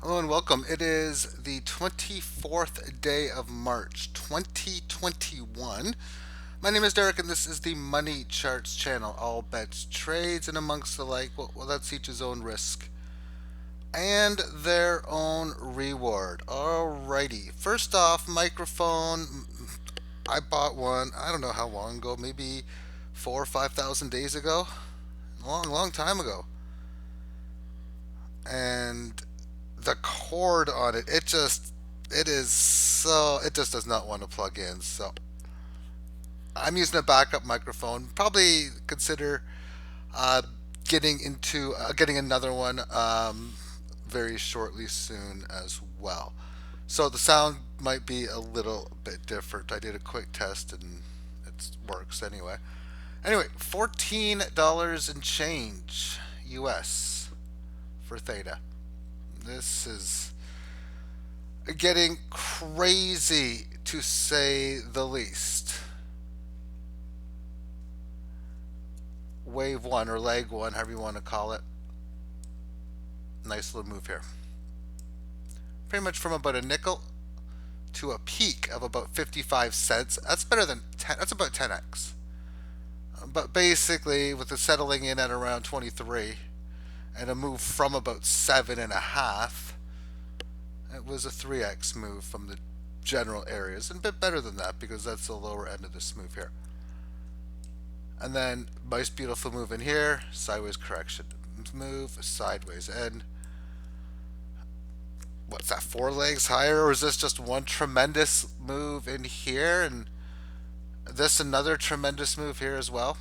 Hello and welcome. It is the 24th day of March 2021. My name is Derek and this is the Money Charts channel. All bets, trades, and amongst the like, well that's each his own risk and their own reward. Alrighty. First off, microphone. I bought one, I don't know how long ago, maybe 4 or 5 thousand days ago. Long time ago. And the cord on it, it just does not want to plug in. So I'm using a backup microphone. Probably consider uh, getting another one very shortly soon as well. So the sound might be a little bit different. I did a quick test and it works anyway. Anyway, $14 and change US for Theta. This is getting crazy to say the least. Wave one or leg one, however you want to call it. Nice little move here. Pretty much from about a nickel to a peak of about 55 cents. That's better than 10. That's about 10x. But basically, with the settling in at around 23 and a move from about 7.5, it was a 3x move from the general areas, and a bit better than that because that's the lower end of this move here. And then nice beautiful move in here, sideways correction move, sideways end. What's that, 4 legs higher, or is this just one tremendous move in here and this another tremendous move here as well?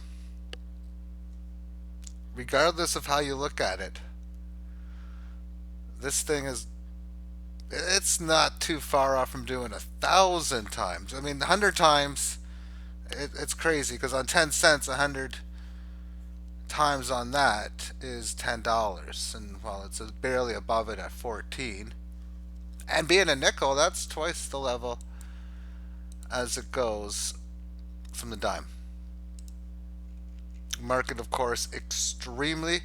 Regardless of how you look at it, this thing is, it's not too far off from doing 1,000 times. I mean, 100 times, it's crazy because on 10 cents, 100 times on that is $10. And while it's barely above it at 14, and being a nickel, that's twice the level as it goes from the dime. Market, of course, extremely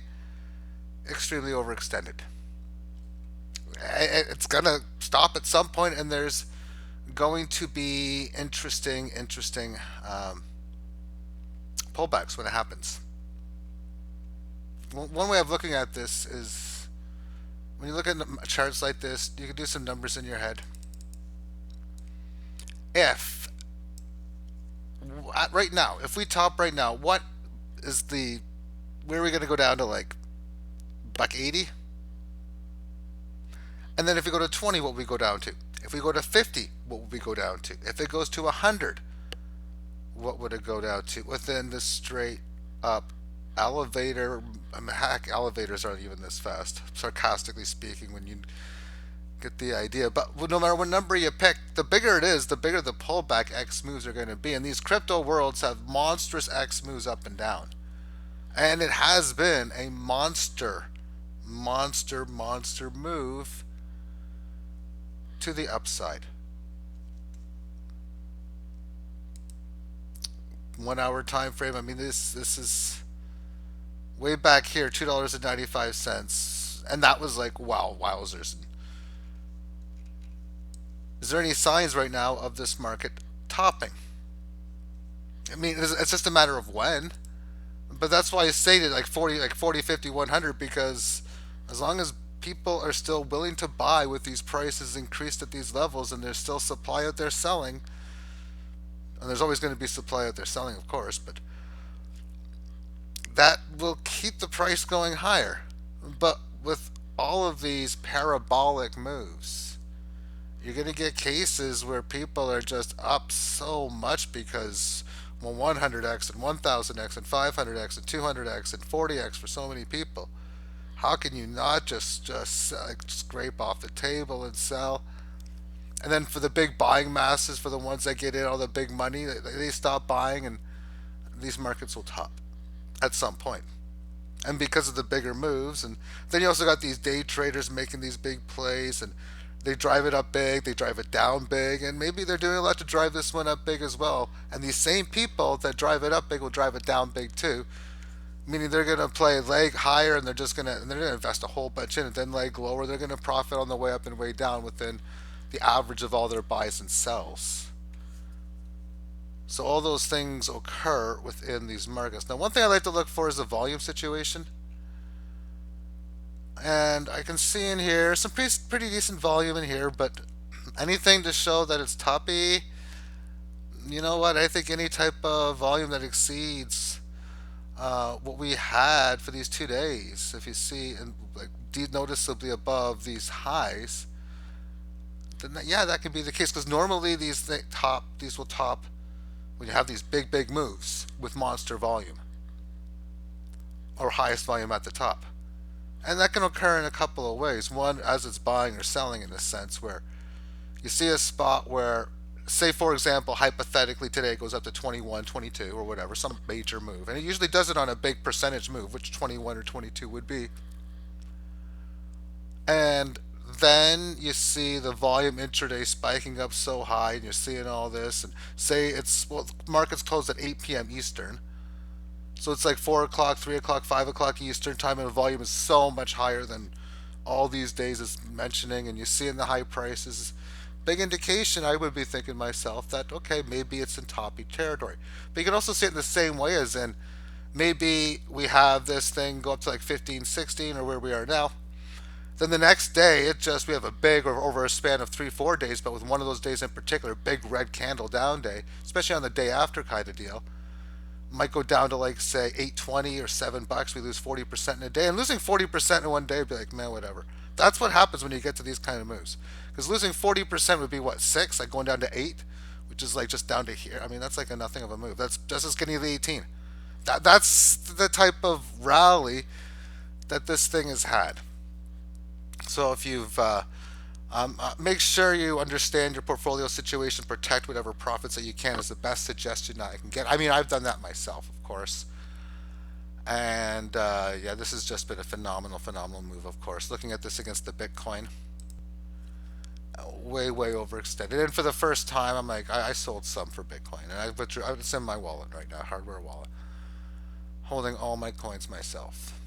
overextended. It's gonna stop at some point, and there's going to be interesting pullbacks when it happens. One way of looking at this is when you look at charts like this, you can do some numbers in your head. If right now, if we top right now, what is the where are we going to go down to, like buck 80? And then if we go to 20, what will we go down to? If we go to 50, what will we go down to? If it goes to 100, what would it go down to within this straight up elevator? I mean, heck, elevators aren't even this fast, sarcastically speaking, when you get the idea. But no matter what number you pick, the bigger it is, the bigger the pullback X moves are going to be. And these crypto worlds have monstrous X moves up and down. And it has been a monster move to the upside. 1 hour time frame. I mean, this is way back here, $2.95, and that was like wow, wowzers. Is there any signs right now of this market topping? I mean, it's just a matter of when. But that's why I stated like 40, 50, 100, because as long as people are still willing to buy with these prices increased at these levels and there's still supply out there selling, and there's always going to be supply out there selling, of course, but that will keep the price going higher. But with all of these parabolic moves, you're going to get cases where people are just up so much because, well, 100x and 1000x and 500x and 200x and 40x for so many people. How can you not just like, scrape off the table and sell? And then for the big buying masses, for the ones that get in all the big money, they stop buying, and these markets will top at some point. And because of the bigger moves, and then you also got these day traders making these big plays, and they drive it up big, they drive it down big, and maybe they're doing a lot to drive this one up big as well. And these same people that drive it up big will drive it down big too. Meaning they're going to play leg higher and they're going to invest a whole bunch in it. Then leg lower, they're going to profit on the way up and way down within the average of all their buys and sells. So all those things occur within these markets. Now, one thing I like to look for is the volume situation. And I can see in here some pretty decent volume in here, but anything to show that it's toppy, you know what? I think any type of volume that exceeds what we had for these 2 days, if you see and like noticeably above these highs, then yeah, that can be the case. Because normally these will top when you have these big moves with monster volume or highest volume at the top. And that can occur in a couple of ways. One, as it's buying or selling in a sense, where you see a spot where, say for example, hypothetically today it goes up to 21, 22 or whatever, some major move. And it usually does it on a big percentage move, which 21 or 22 would be. And then you see the volume intraday spiking up so high and you're seeing all this. And say markets close at 8 p.m. Eastern. So it's like 4 o'clock, 3 o'clock, 5 o'clock Eastern time, and the volume is so much higher than all these days is mentioning, and you see in the high prices. Big indication, I would be thinking myself that, okay, maybe it's in toppy territory. But you can also see it in the same way as in maybe we have this thing go up to like 15, 16, or where we are now. Then the next day, we have a big, or over a span of 3, 4 days, but with one of those days in particular, big red candle down day, especially on the day after kind of deal, might go down to like say 8.20 or $7. We lose 40% in a day, and losing 40% in one day would be like, man, whatever. That's what happens when you get to these kind of moves. Because losing 40% would be what, 6, like going down to 8, which is like just down to here. I mean, that's like a nothing of a move. That's just as getting to 18. That's the type of rally that this thing has had. So if you've make sure you understand your portfolio situation, protect whatever profits that you can is the best suggestion I can get. I mean, I've done that myself, of course. And yeah, this has just been a phenomenal move, of course. Looking at this against the Bitcoin, way overextended. And for the first time, I'm like, I sold some for Bitcoin, and it's in my wallet right now, hardware wallet, holding all my coins myself.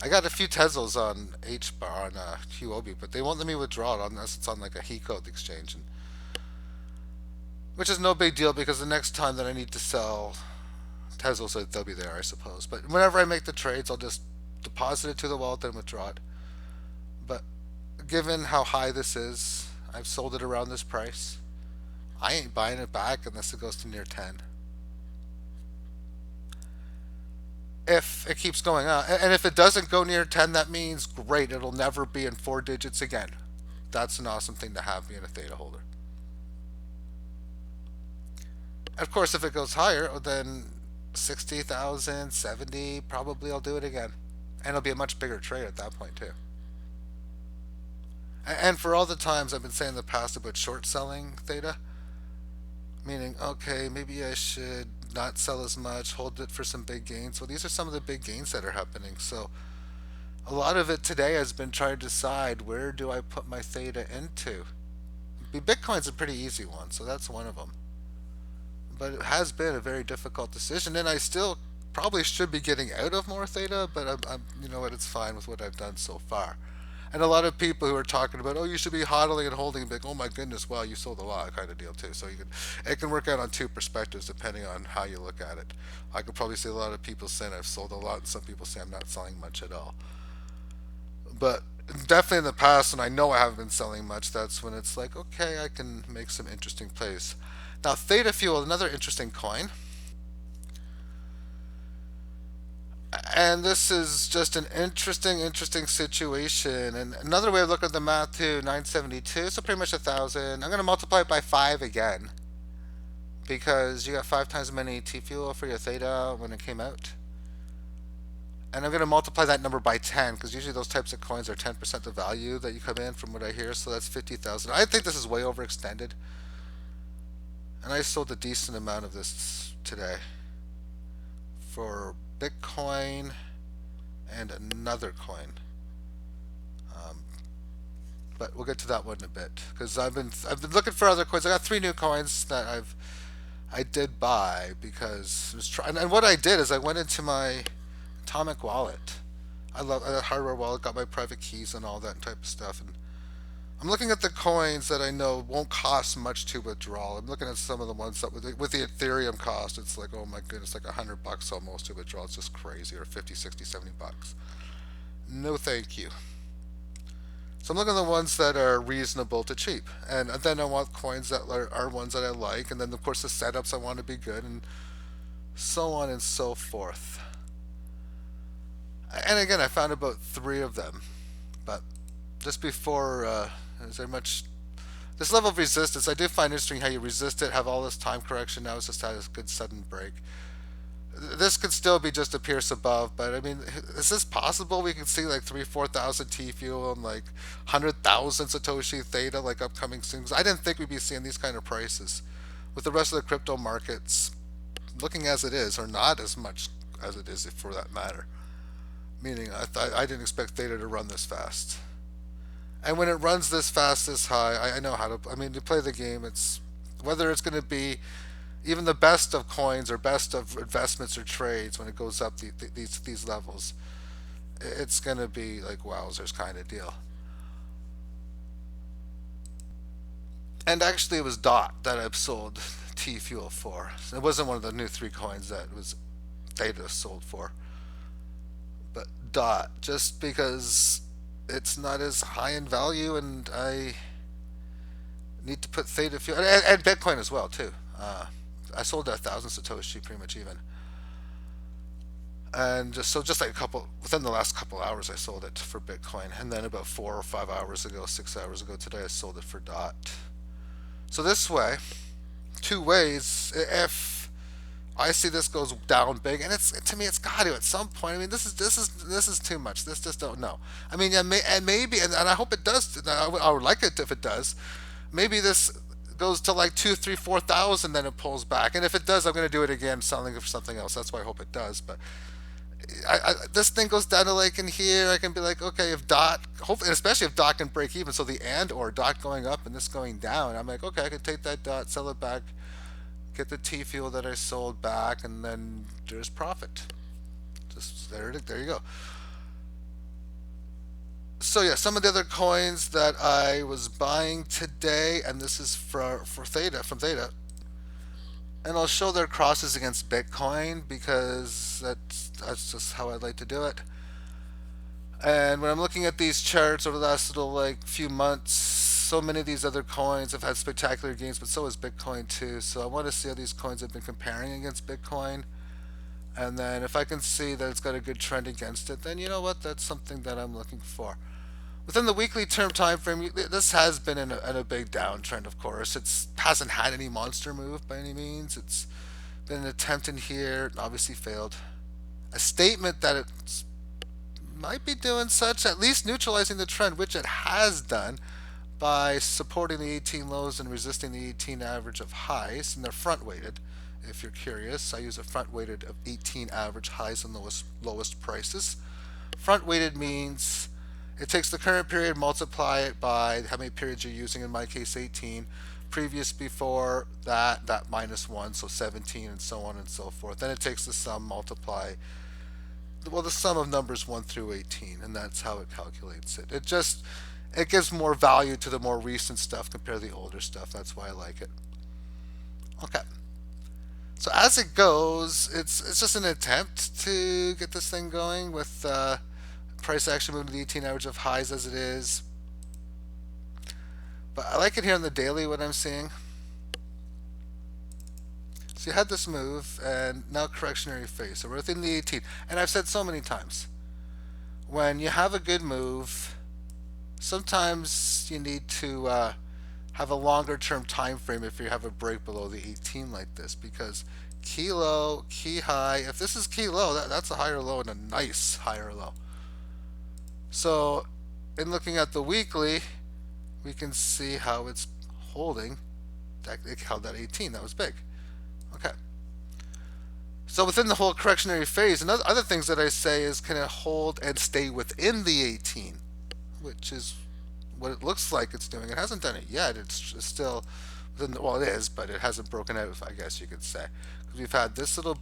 I got a few Teslas on HBAR on Huobi, but they won't let me withdraw it unless it's on like a he code exchange, and which is no big deal because the next time that I need to sell Teslas, they'll be there, I suppose. But whenever I make the trades, I'll just deposit it to the wallet and withdraw it. But given how high this is, I've sold it around this price. I ain't buying it back unless it goes to near 10. If it keeps going up, and if it doesn't go near 10, that means great, it'll never be in 4 digits again. That's an awesome thing to have being a Theta holder. Of course, if it goes higher, then 60,000, 70, probably I'll do it again. And it'll be a much bigger trade at that point, too. And for all the times I've been saying in the past about short selling Theta, meaning, okay, maybe I should not sell as much, hold it for some big gains. Well, these are some of the big gains that are happening. So a lot of it today has been trying to decide where do I put my Theta into. Bitcoin's a pretty easy one, so that's one of them. But it has been a very difficult decision, and I still probably should be getting out of more Theta, but you know what, it's fine with what I've done so far. And a lot of people who are talking about, oh, you should be hodling and holding big. Oh my goodness, wow, you sold a lot, kind of deal too. So it can work out on two perspectives depending on how you look at it. I could probably see a lot of people saying I've sold a lot, and some people say I'm not selling much at all. But definitely in the past, and I know I haven't been selling much, that's when it's like, okay, I can make some interesting plays. Now, ThetaFuel, another interesting coin. And this is just an interesting situation. And another way of looking at the math too, 972, so pretty much 1,000. I'm going to multiply it by 5 again because you got 5 times as many TFuel for your Theta when it came out. And I'm going to multiply that number by 10 because usually those types of coins are 10% the value that you come in from what I hear. So that's 50,000. I think this is way overextended. And I sold a decent amount of this today for Bitcoin and another coin. But we'll get to that one in a bit because I've been looking for other coins. I got 3 new coins that I did buy because I was trying. And what I did is I went into my Atomic Wallet. I love a hardware wallet, got my private keys and all that type of stuff. And I'm looking at the coins that I know won't cost much to withdraw. I'm looking at some of the ones that with the Ethereum cost, it's like, oh my goodness, like $100 almost to withdraw. It's just crazy, or 50, 60, $70. No, thank you. So I'm looking at the ones that are reasonable to cheap, and then I want coins that are ones that I like, and then of course the setups I want to be good, and so on and so forth. And again, I found about three of them, but just before, is there much? This level of resistance, I do find interesting how you resist it, have all this time correction. Now it's just had a good sudden break. This could still be just a pierce above, but I mean, is this possible? We could see like 4,000 TFuel and like 100,000 Satoshi Theta like upcoming soon. 'Cause I didn't think we'd be seeing these kind of prices with the rest of the crypto markets looking as it is, or not as much as it is, if for that matter. Meaning, I didn't expect Theta to run this fast. And when it runs this fast, this high, I know how to. I mean, to play the game, it's whether it's going to be even the best of coins or best of investments or trades when it goes up these levels, it's going to be like wowzers kind of deal. And actually, it was DOT that I've sold TFuel for. It wasn't one of the new three coins that it was Theta sold for, but DOT, just because it's not as high in value, and I need to put Theta fuel and Bitcoin as well too. I sold at 1,000 Satoshi pretty much even, and just like a couple within the last couple hours, I sold it for Bitcoin, and then about 4 or 5 hours ago, 6 hours ago today, I sold it for DOT. So this way, two ways. If I see this goes down big, and it's to me, it's got to at some point. I mean, this is too much. This just don't know. I mean, yeah, and maybe, and I hope it does. I would like it if it does. Maybe this goes to like 2, 3, 4,000, then it pulls back. And if it does, I'm going to do it again, selling it for something else. That's why I hope it does. But this thing goes down to like in here, I can be like, okay, if DOT, hopefully, especially if DOT can break even, so the and or DOT going up and this going down, I'm like, okay, I can take that DOT, sell it back, get the TFuel that I sold back, and then there's profit. Just there you go. So yeah, some of the other coins that I was buying today, and this is for Theta from Theta, and I'll show their crosses against Bitcoin because that's just how I like to do it. And when I'm looking at these charts over the last little like few months, so many of these other coins have had spectacular gains, but so has Bitcoin too. So I want to see how these coins have been comparing against Bitcoin. And then if I can see that it's got a good trend against it, then you know what? That's something that I'm looking for. Within the weekly term time frame, this has been in a big downtrend, of course. It hasn't had any monster move by any means. It's been an attempt in here, obviously failed. A statement that it might be doing such, at least neutralizing the trend, which it has done by supporting the 18 lows and resisting the 18 average of highs, and they're front weighted. If you're curious, I use a front weighted of 18 average highs and lowest prices. Front weighted means it takes the current period, multiply it by how many periods you're using, in my case 18, previous before that minus 1, so 17, and so on and so forth. Then it takes the sum, multiply, well, the sum of numbers 1 through 18, and that's how it calculates it. It gives more value to the more recent stuff compared to the older stuff. That's why I like it. Okay. So as it goes, it's just an attempt to get this thing going with price action moving to the 18 average of highs as it is. But I like it here on the daily, what I'm seeing. So you had this move, and now correctionary phase. So we're within the 18. And I've said so many times, when you have a good move, sometimes you need to have a longer term time frame if you have a break below the 18 like this, because key low, key high, if this is key low, that's a higher low and a nice higher low. So in looking at the weekly, we can see how it's holding. It held that 18. That was big. Okay. So within the whole correctionary phase, and other things that I say is, can it hold and stay within the 18, which is what it looks like it's doing. It hasn't done it yet. It's still within well, it is, but it hasn't broken out, I guess you could say, because we've had this little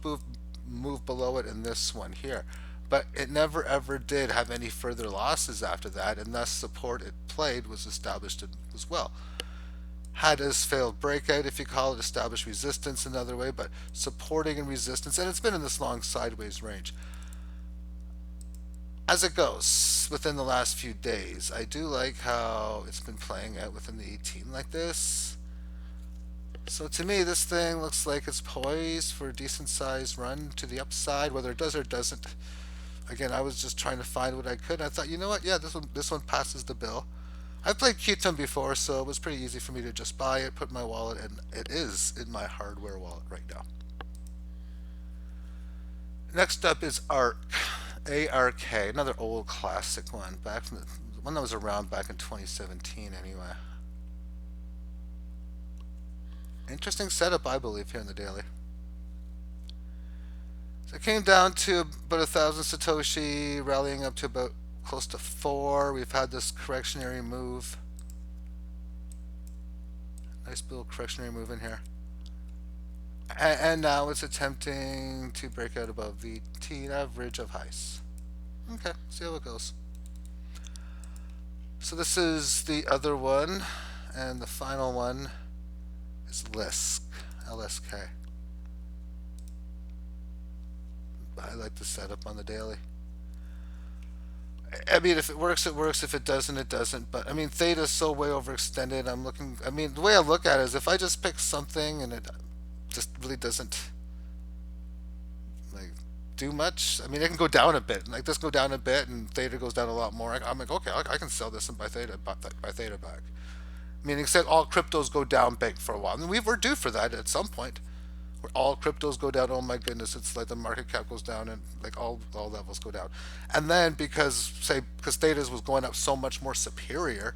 move below it and this one here. but it never ever did have any further losses after that, and thus support it played was established as well. Had as failed breakout, if you call it, established resistance another way, but supporting and resistance, and it's been in this long sideways range. As it goes within the last few days, I do like how it's been playing out within the 18 like this. So to me, this thing looks like it's poised for a decent sized run to the upside, whether it does or doesn't. Again, I was just trying to find what I could. And I thought, you know what? Yeah, this one passes the bill. I've played Qtum before, so it was pretty easy for me to just buy it, put my wallet, and it is in my hardware wallet right now. Next up is ARK, ARK, another old classic one, back from the one that was around back in 2017 anyway. Interesting setup, I believe, here in the daily. So it came down to about 1,000 Satoshi, rallying up to about close to 4. We've had this correctionary move. Nice little correctionary move in here. And now it's attempting to break out above the T average of highs. Okay, see how it goes. So this is the other one, and the final one is LISC, LSK. I like the setup on the daily. I mean, if it works, it works. If it doesn't, it doesn't. But I mean, Theta is so way overextended. I'm looking. I mean, the way I look at it is, if I just pick something and it just really doesn't like do much. I mean, it can go down a bit. Like this go down a bit, and Theta goes down a lot more. I'm like, okay, I can sell this and buy Theta back. Meaning, said all cryptos go down big for a while, and we're due for that at some point. Where all cryptos go down. Oh my goodness, it's like the market cap goes down and like all levels go down. And then because Theta's was going up so much more superior,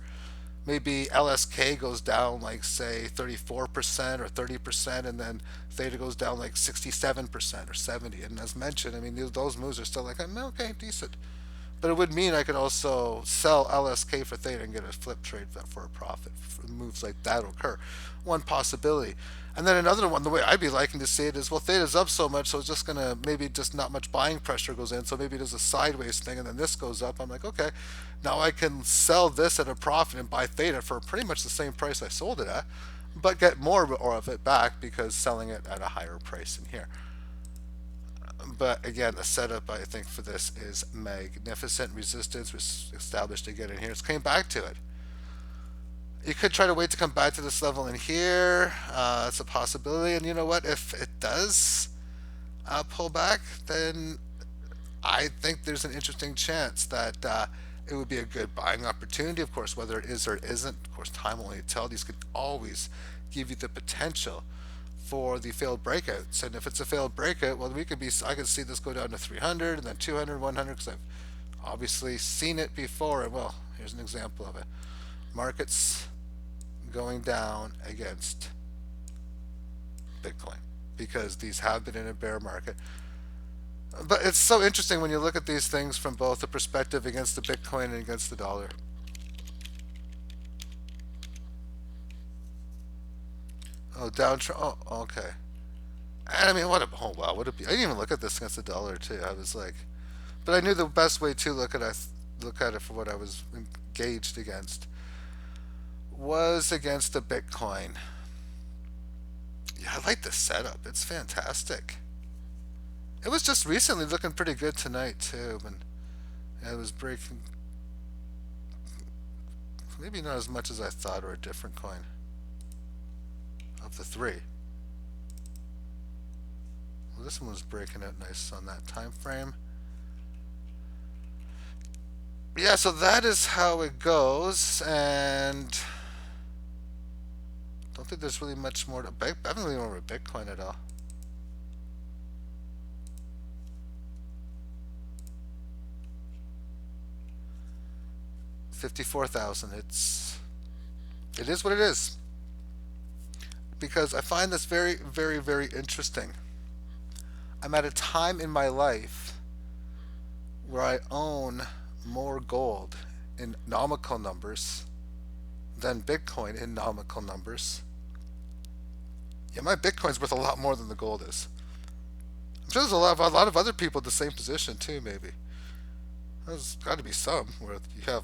maybe LSK goes down like say 34% or 30%, and then Theta goes down like 67% or 70. And as mentioned, I mean those moves are still like, okay, decent. But it would mean I could also sell LSK for Theta and get a flip trade for a profit. For moves like that occur. One possibility. And then another one, the way I'd be liking to see it is, well, Theta's up so much, so it's just going to, maybe just not much buying pressure goes in, so maybe there's a sideways thing, and then this goes up. I'm like, okay, now I can sell this at a profit and buy Theta for pretty much the same price I sold it at, but get more of it back because selling it at a higher price in here. But again, the setup I think for this is magnificent. Resistance was established again in here. It's coming back to it. You could try to wait to come back to this level in here. It's a possibility. And you know what? If it does pull back, then I think there's an interesting chance that it would be a good buying opportunity. Of course, whether it is or it isn't, of course, time will only tell. These could always give you the potential for the failed breakouts. And if it's a failed breakout, well, I could see this go down to 300 and then 200, 100, because I've obviously seen it before. And well, here's an example of it. Markets going down against Bitcoin because these have been in a bear market. But it's so interesting when you look at these things from both the perspective against the Bitcoin and against the dollar. Oh, downtrend. Oh, okay. And I mean, what a I didn't even look at this against the dollar too. I was like, but I knew the best way to look at it for what I was engaged against was against the Bitcoin. Yeah, I like the setup. It's fantastic. It was just recently looking pretty good tonight too, and it was breaking. Maybe not as much as I thought, or a different coin of the three. Well, this one was breaking out nice on that time frame. Yeah, so that is how it goes, and don't think there's really much more to. I haven't really went over Bitcoin at all. $54,000. It is what it is. Because I find this very, very, very interesting. I'm at a time in my life where I own more gold in nominal numbers than Bitcoin in nominal numbers. Yeah, my Bitcoin's worth a lot more than the gold is. I'm sure there's a lot of other people in the same position too, maybe. There's got to be some where you have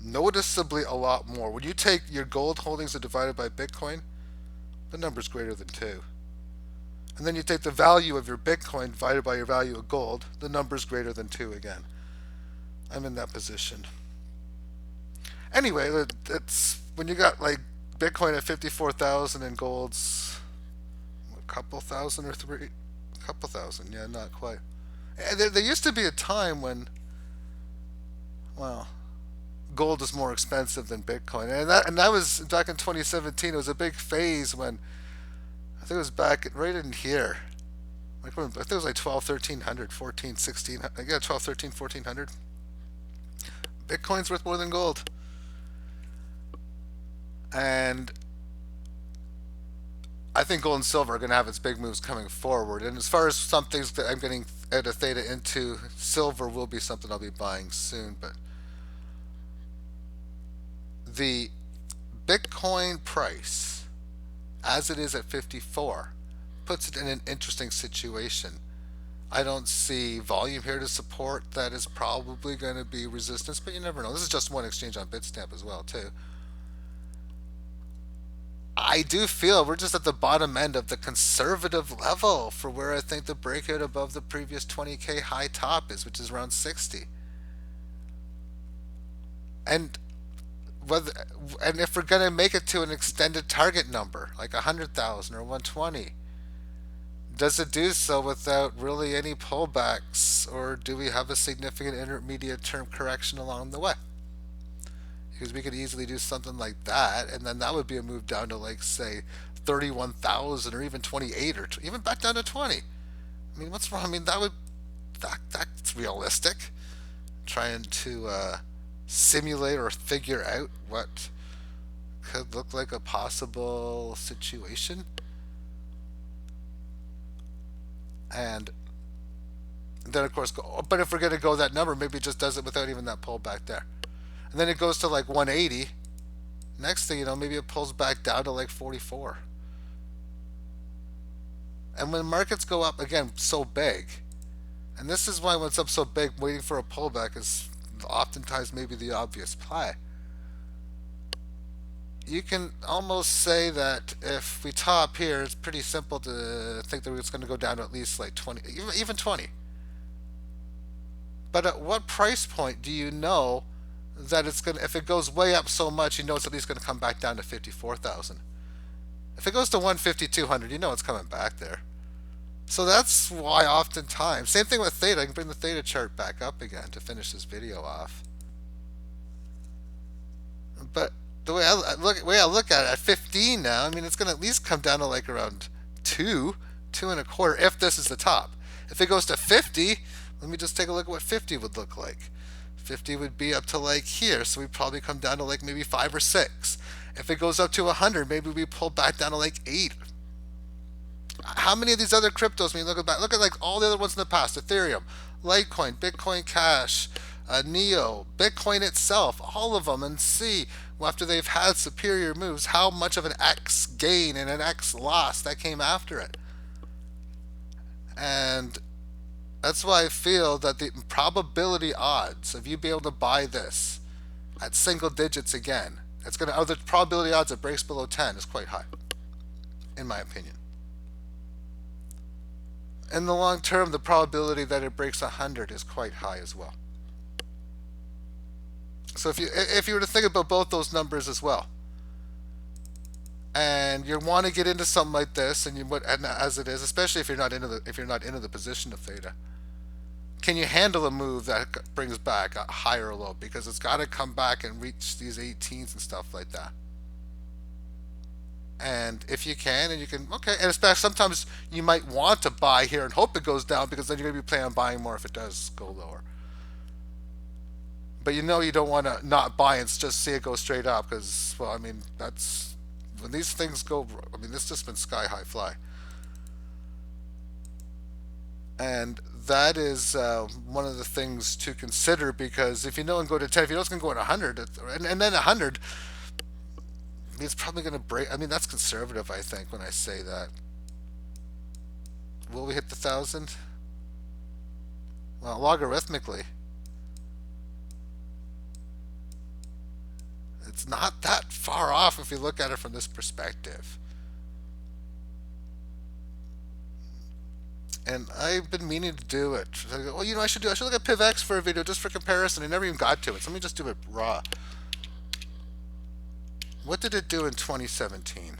noticeably a lot more. When you take your gold holdings and divide it by Bitcoin, the number's greater than 2. And then you take the value of your Bitcoin divided by your value of gold, the number's greater than 2 again. I'm in that position. Anyway, it's when you got like Bitcoin at 54,000 and gold's a couple thousand or three, a couple thousand, yeah, not quite. And there used to be a time when, well, gold is more expensive than Bitcoin, and that was back in 2017. It was a big phase when I think it was back right in here. Like when, I think it was like 12, 1300, 14, 16. Yeah, 12, 13, 1400. Bitcoin's worth more than gold, and I think gold and silver are going to have its big moves coming forward. And as far as some things that I'm getting out of Theta into, silver will be something I'll be buying soon. But the Bitcoin price, as it is at 54, puts it in an interesting situation. I don't see volume here to support. That is probably going to be resistance, but you never know. This is just one exchange on Bitstamp as well, too. I do feel we're just at the bottom end of the conservative level for where I think the breakout above the previous 20K high top is, which is around 60. And whether and if we're gonna make it to an extended target number like 100,000 or 120, does it do so without really any pullbacks, or do we have a significant intermediate term correction along the way? Because we could easily do something like that, and then that would be a move down to like say 31,000 or even 28 or even back down to 20. I mean, what's wrong? I mean, that's realistic. Trying to simulate or figure out what could look like a possible situation, and then of course go. But if we're gonna go that number, maybe it just does it without even that pullback there, and then it goes to like 180. Next thing you know, maybe it pulls back down to like 44. And when markets go up again so big, and this is why when it's up so big, waiting for a pullback is oftentimes maybe the obvious play. You can almost say that if we top here, it's pretty simple to think that it's going to go down to at least like 20, even 20. But at what price point do you know that it's going to, if it goes way up so much, you know it's at least going to come back down to 54,000. If it goes to 150, 200, you know it's coming back there. So that's why oftentimes, same thing with Theta. I can bring the Theta chart back up again to finish this video off. But the way I look at it, at 15 now, I mean, it's going to at least come down to like around 2.25 if this is the top. If it goes to 50, let me just take a look at what 50 would look like. 50 would be up to like here, so we probably come down to like maybe 5 or 6. If it goes up to 100, maybe we pull back down to like 8. How many of these other cryptos, when you look at like all the other ones in the past, Ethereum, Litecoin, Bitcoin Cash, Neo, Bitcoin itself, all of them, and see after they've had superior moves, how much of an X gain and an X loss that came after it. And that's why I feel that the probability odds of you being able to buy this at single digits again, it's gonna, the probability odds it breaks below 10 is quite high, in my opinion. In the long term, the probability that it breaks 100 is quite high as well. So if you were to think about both those numbers as well, and you want to get into something like this, and as it is, especially if you're not into the position of Theta, can you handle a move that brings back a higher low? Because it's got to come back and reach these 18s and stuff like that. And if you can, and you can, okay, and especially sometimes you might want to buy here and hope it goes down, because then you're going to be planning on buying more if it does go lower. But you know you don't want to not buy and just see it go straight up, because, well, I mean, that's when these things go, I mean, this just been sky high fly. And that is one of the things to consider, because if you know and go to 10, if you know it's going to go at 100, and then 100, it's probably going to break. I mean, that's conservative, I think, when I say that. Will we hit the 1,000? Well, logarithmically, it's not that far off if you look at it from this perspective. And I've been meaning to do it. So I go, well, I should look at PivX for a video just for comparison. I never even got to it. So let me just do it raw. What did it do in 2017?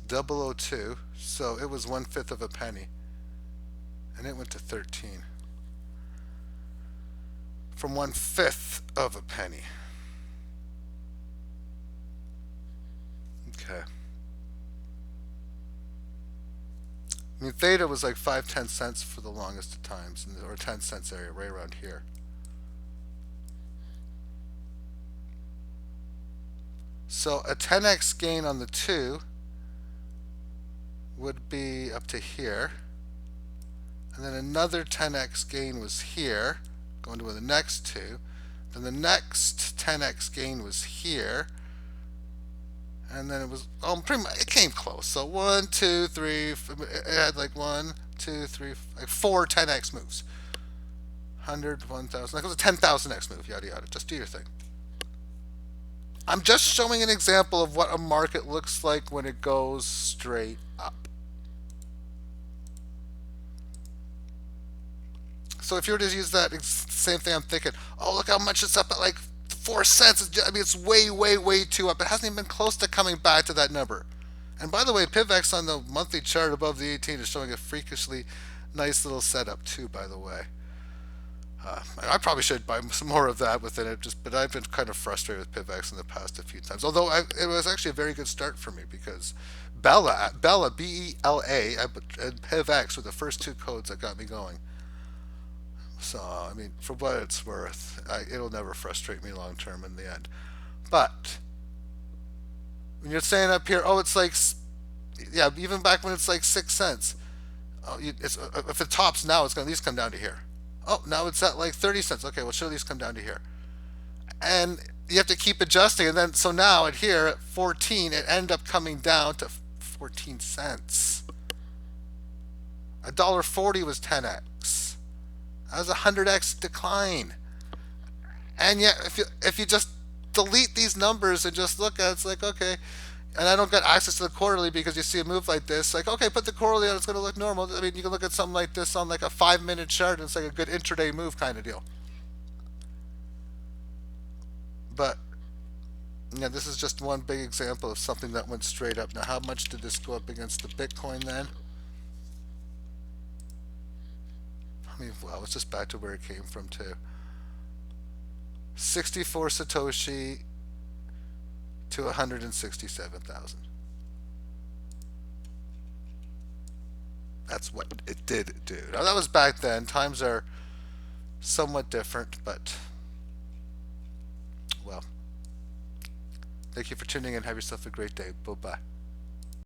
$0.002, so it was 1/5 of a penny, and it went to 13 from 1/5 of a penny. Okay. I mean, Theta was like 5-10 cents for the longest of times, or 10 cents area, right around here. So a 10x gain on the 2 would be up to here, and then another 10x gain was here, going to the next 2. Then the next 10x gain was here, and then it was pretty much, it came close. So 1, 2, 3. It had like 1, 2, 3, like 4 10x moves. 100, 1,000. That was a 10,000x move. Yada yada. Just do your thing. I'm just showing an example of what a market looks like when it goes straight up. So if you were to use that same thing, I'm thinking, oh, look how much it's up at like 4 cents. I mean, it's way, way, way too up. It hasn't even been close to coming back to that number. And by the way, PivX on the monthly chart above the 18 is showing a freakishly nice little setup too, by the way. I probably should buy some more of that within it, but I've been kind of frustrated with PivX in the past a few times. Although it was actually a very good start for me because Bella, BELA, and PivX were the first 2 codes that got me going. So, I mean, for what it's worth, it'll never frustrate me long term in the end. But when you're saying up here, oh, it's like, yeah, even back when it's like 6 cents, if it tops now, it's going to at least come down to here. Oh, now it's at like 30 cents. Okay, well, should at least come down to here. And you have to keep adjusting. And then, so now at here, at 14, it ended up coming down to 14 cents. $1.40 was 10x. That was a 100x decline. And yet, if you just delete these numbers and just look at it, it's like, okay, and I don't get access to the quarterly because you see a move like this, like, okay, put the quarterly on, it's going to look normal. I mean, you can look at something like this on like a 5-minute chart, and it's like a good intraday move kind of deal. But yeah, this is just one big example of something that went straight up. Now, how much did this go up against the Bitcoin then? I mean, well, it's just back to where it came from too. 64 Satoshi to 167,000. That's what it did do. Now that was back then. Times are somewhat different, but well. Thank you for tuning in. Have yourself a great day. Bye-bye.